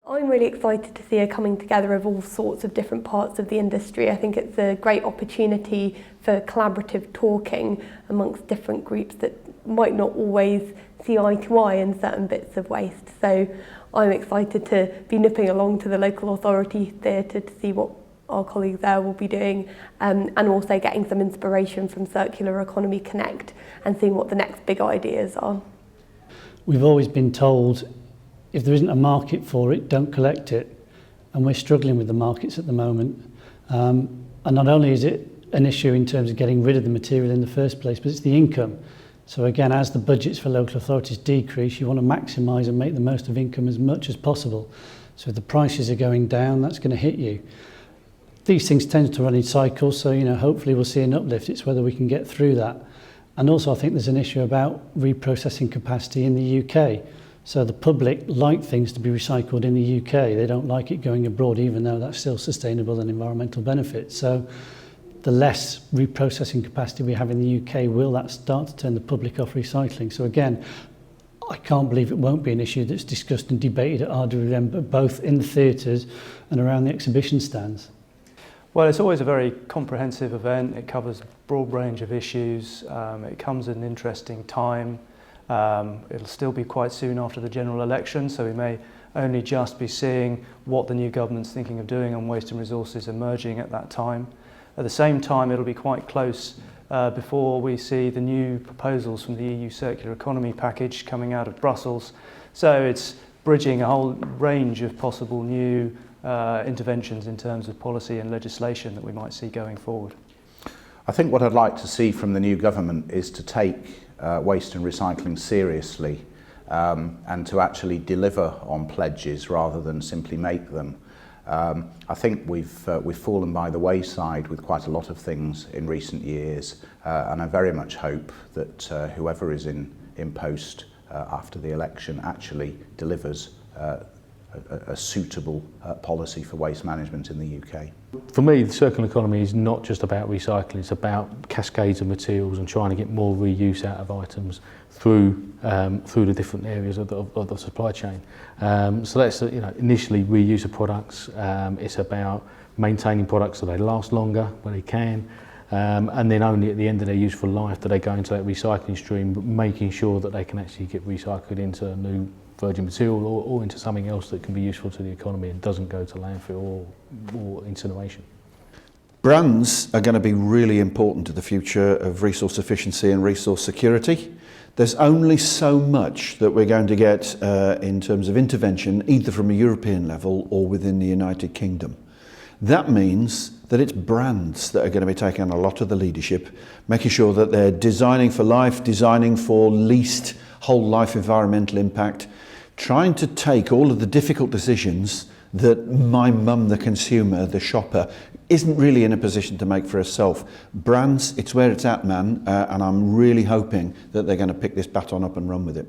I'm really excited to see a coming together of all sorts of different parts of the industry. I think it's a great opportunity for collaborative talking amongst different groups that might not always see eye to eye in certain bits of waste. So I'm excited to be nipping along to the local authority theatre to see what our colleagues there will be doing, and also getting some inspiration from Circular Economy Connect and seeing what the next big ideas are. We've always been told if there isn't a market for it, don't collect it. And we're struggling with the markets at the moment. And not only is it an issue in terms of getting rid of the material in the first place, but it's the income. So again, as the budgets for local authorities decrease, you want to maximise and make the most of income as much as possible. So if the prices are going down, that's going to hit you. These things tend to run in cycles, so hopefully we'll see an uplift. It's whether we can get through that. And also I think there's an issue about reprocessing capacity in the UK. So the public like things to be recycled in the UK. They don't like it going abroad, even though that's still sustainable and environmental benefits. So the less reprocessing capacity we have in the UK, will that start to turn the public off recycling? So again, I can't believe it won't be an issue that's discussed and debated at RWM, but both in the theatres and around the exhibition stands. Well, it's always a very comprehensive event. It covers a broad range of issues. It comes at an interesting time. It'll still be quite soon after the general election, so we may only just be seeing what the new government's thinking of doing on waste and resources emerging at that time. At the same time, it'll be quite close before we see the new proposals from the EU Circular Economy package coming out of Brussels. So it's bridging a whole range of possible new interventions in terms of policy and legislation that we might see going forward. I think what I'd like to see from the new government is to take waste and recycling seriously and to actually deliver on pledges rather than simply make them. I think we've fallen by the wayside with quite a lot of things in recent years, and I very much hope that whoever is in post after the election actually delivers a suitable policy for waste management in the UK. For me, the circular economy is not just about recycling, it's about cascades of materials and trying to get more reuse out of items through the different areas of the supply chain. So that's initially reuse of products. It's about maintaining products so they last longer when they can, and then only at the end of their useful life do they go into that recycling stream, but making sure that they can actually get recycled into new virgin material or into something else that can be useful to the economy and doesn't go to landfill or incineration. Brands are going to be really important to the future of resource efficiency and resource security. There's only so much that we're going to get in terms of intervention, either from a European level or within the United Kingdom. That means that it's brands that are going to be taking on a lot of the leadership, making sure that they're designing for life, designing for least whole life environmental impact, trying to take all of the difficult decisions that my mum, the consumer, the shopper, isn't really in a position to make for herself. Brands, it's where it's at, man, and I'm really hoping that they're going to pick this baton up and run with it.